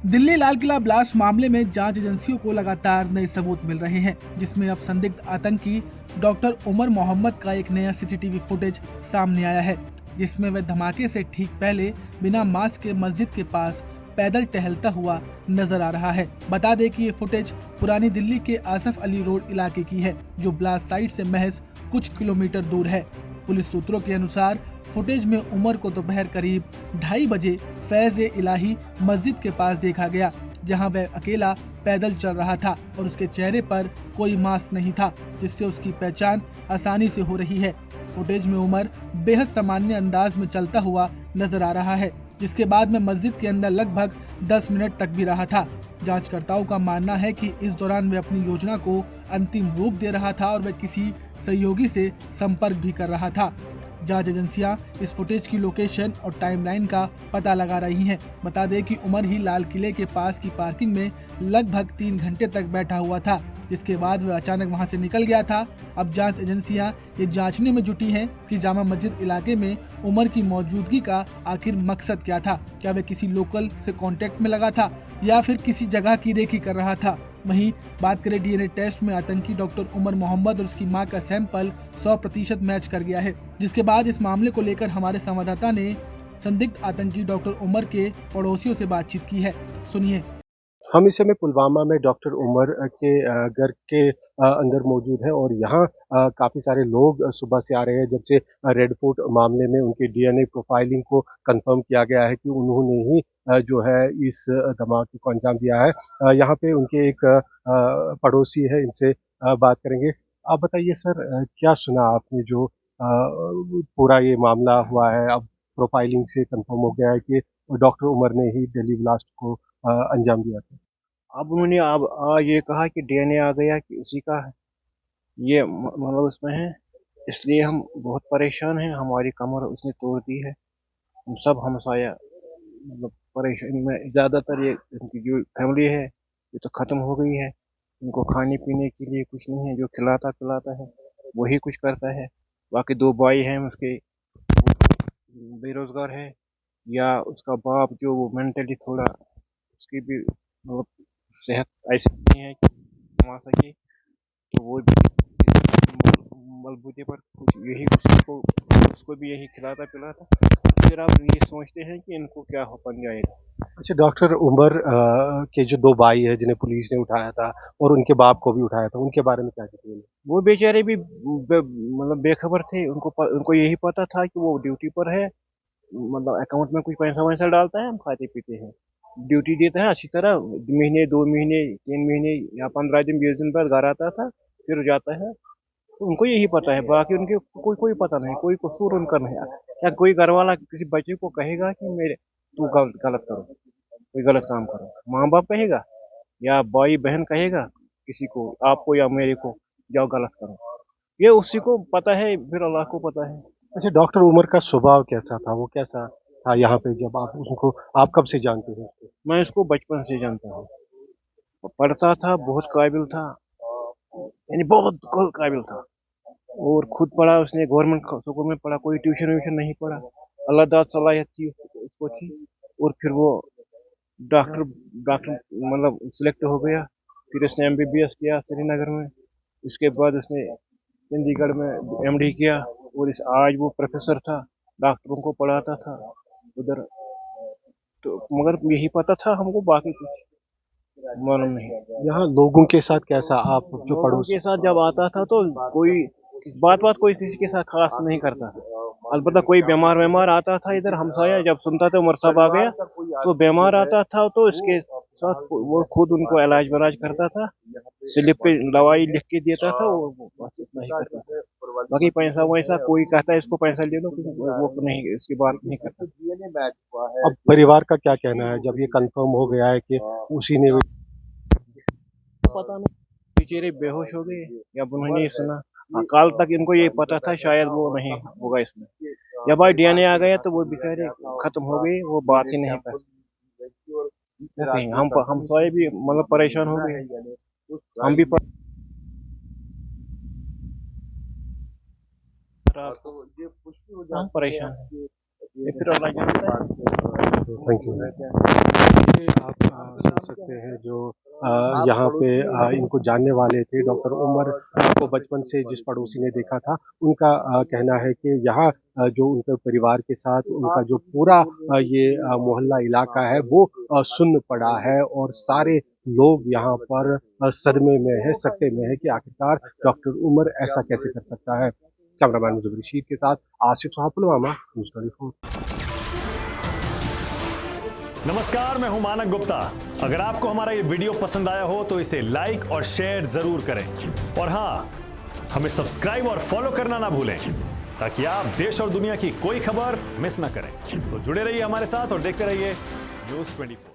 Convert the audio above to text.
Delhi Lal Qila blast मामले में जांच एजेंसियों को लगातार नए सबूत मिल रहे हैं, जिसमें अब संदिग्ध आतंकी डॉक्टर उमर मोहम्मद का एक नया सीसीटीवी फुटेज सामने आया है, जिसमें वह धमाके से ठीक पहले बिना मास्क के मस्जिद के पास पैदल टहलता हुआ नजर आ रहा है। बता दें कि ये फुटेज पुरानी दिल्ली के आसफ अली रोड इलाके की है, जो ब्लास्ट साइट से महज कुछ किलोमीटर दूर है। पुलिस सूत्रों के अनुसार फुटेज में उमर को दोपहर करीब 2:30 बजे फैज़-ए-इलाही मस्जिद के पास देखा गया, जहां वह अकेला पैदल चल रहा था और उसके चेहरे पर कोई मास्क नहीं था, जिससे उसकी पहचान आसानी से हो रही है। फुटेज में उमर बेहद सामान्य अंदाज में चलता हुआ नजर आ रहा है, जिसके बाद में मस्जिद के अंदर लगभग 10 मिनट तक भी रहा था। जांचकर्ताओं का मानना है कि इस दौरान वह अपनी योजना को अंतिम रूप दे रहा था और वह किसी सहयोगी से संपर्क भी कर रहा था। जांच एजेंसियां इस फुटेज की लोकेशन और टाइमलाइन का पता लगा रही हैं। बता दें कि उमर ही लाल किले के पास की पार्किंग में लगभग 3 घंटे तक बैठा हुआ था, जिसके बाद वह अचानक वहां से निकल गया था। अब जांच एजेंसियां ये जांचने में जुटी हैं कि जामा मस्जिद इलाके में उमर की मौजूदगी का आखिर मकसद क्या था। क्या वह किसी लोकल से कांटेक्ट में लगा था या फिर किसी जगह की रेकी कर रहा था। वहीं बात करें डीएनए टेस्ट में आतंकी डॉक्टर उमर मोहम्मद और उसकी मां का सैंपल 100% मैच कर गया है, जिसके बाद इस मामले को लेकर हमारे संवाददाता ने संदिग्ध आतंकी डॉक्टर उमर के पड़ोसियों से बातचीत की है। सुनिए। हम इस समय पुलवामा में डॉक्टर उमर के घर के अंदर मौजूद हैं और यहाँ काफ़ी सारे लोग सुबह से आ रहे हैं। जब से रेड फोर्ट मामले में उनके डीएनए प्रोफाइलिंग को कंफर्म किया गया है कि उन्होंने ही जो है इस धमाके को अंजाम दिया है। यहाँ पे उनके एक पड़ोसी है, इनसे बात करेंगे। आप बताइए सर, क्या सुना आपने जो पूरा ये मामला हुआ है? अब प्रोफाइलिंग से कंफर्म हो गया है कि डॉक्टर उमर ने ही दिल्ली ब्लास्ट को अंजाम दिया था। अब उन्होंने अब ये कहा कि डीएनए आ गया कि उसी का है। ये मतलब उसमें है, इसलिए हम बहुत परेशान हैं। हमारी कमर उसने तोड़ दी है। हम सब हमसाया मतलब परेशानी में। ज़्यादातर ये इनकी जो फैमिली है ये तो ख़त्म हो गई है। इनको खाने पीने के लिए कुछ नहीं है। जो खिलाता पिलाता है वही कुछ करता है। बाकी 2 भाई हैं उसके, बेरोज़गार है। या उसका बाप जो वो मेंटली थोड़ा, उसकी भी मतलब सेहत ऐसी नहीं है कि कमा सके, तो वो बलबूते पर कुछ यही उसको भी यही खिलाता पिलाता। फिर आप ये सोचते हैं कि इनको क्या हो बन जाएगा। अच्छा, डॉक्टर उमर के जो 2 भाई हैं जिन्हें पुलिस ने उठाया था और उनके बाप को भी उठाया था, उनके बारे में क्या डिटेल है? वो बेचारे भी मतलब बेखबर थे। उनको यही पता था कि वो ड्यूटी पर है। मतलब अकाउंट में कुछ पैसा वैसा डालता है, हम खाते पीते हैं। ड्यूटी देता है अच्छी तरह। महीने 2 महीने 3 महीने या 15 दिन 20 दिन बाद घर आता था, फिर जाता है। तो उनको यही पता है, बाकी उनके कोई कोई पता नहीं, कोई कसूर उनका नहीं है। या कोई घर वाला किसी बच्चे को कहेगा कि मेरे तू गलत करो, कोई गलत काम करो, माँ बाप कहेगा या भाई बहन कहेगा किसी को, आपको या मेरे को, जाओ गलत करो। ये उसी को पता है, फिर अल्लाह को पता है। अच्छा, डॉक्टर उमर का स्वभाव कैसा था? वो कैसा था यहाँ पे जब आप कब से जानते हैं उसको? मैं इसको बचपन से जानता हूँ। वो पढ़ता था, बहुत काबिल था, यानी बहुत काबिल था। और खुद पढ़ा उसने, गवर्नमेंट स्कूल में पढ़ा, कोई ट्यूशन व्यूशन नहीं पढ़ा। अल्लाह दाद सलाहियत थी उसको थी। और फिर वो डॉक्टर डॉक्टर मतलब सिलेक्ट हो गया। फिर उसने एमबीबीएस किया श्रीनगर में। इसके बाद उसने चंडीगढ़ में एमडी किया। और इस आज वो प्रोफेसर था, डॉक्टरों को पढ़ाता था उधर। तो मगर यही पता था हमको, बाकी कुछ मालूम नहीं। यहाँ लोगों के साथ कैसा, आप जो लोगों पड़ोस? के साथ जब आता था तो कोई बात कोई किसी के साथ खास नहीं करता था। अलबत्ता कोई बीमार बीमार आता था इधर, हमसाया जब सुनता था उमर साहब आ गया, तो बीमार आता था तो इसके साथ वो खुद उनको इलाज वलाज करता था। स्लिप पे दवाई लिख के देता था और वो बस इतना ही करता था। बाकी पैसा वैसा कोई कहता है इसको पैसा ले लो, वो नहीं, इसकी बात नहीं करता। अब परिवार का क्या कहना है जब ये कंफर्म हो गया है कि उसी ने? पता नहीं, बेचारे बेहोश हो गए या उन्होंने ही सुना। हाँ, कल तक इनको ये पता था शायद वो नहीं होगा इसमें। जब भाई डीएनए आ गया तो वो बेचारे खत्म हो गए, वो बात ही नहीं कर सकते। हम सारे भी मतलब परेशान हो गए। हम भी हम परेशान हैं। ये फिर अल्लाह जानता है। Thank you. आप सकते हैं जो यहाँ पे इनको जानने वाले थे। डॉक्टर उमर को बचपन से जिस पड़ोसी ने देखा था, उनका कहना है कि यहाँ जो उनके परिवार के साथ उनका जो पूरा ये मोहल्ला इलाका है वो सुन्न पड़ा है और सारे लोग यहाँ पर सदमे में है, सकते में है कि आखिरकार डॉक्टर उमर ऐसा कैसे कर सकता है। कैमरामैन मुजफ्फर रशीद के साथ आसिफ साहब, पुलवामा, न्यूज़ 24। नमस्कार, मैं हूं मानक गुप्ता। अगर आपको हमारा ये वीडियो पसंद आया हो तो इसे लाइक और शेयर जरूर करें और हाँ, हमें सब्सक्राइब और फॉलो करना ना भूलें ताकि आप देश और दुनिया की कोई खबर मिस ना करें। तो जुड़े रहिए हमारे साथ और देखते रहिए न्यूज़ 24।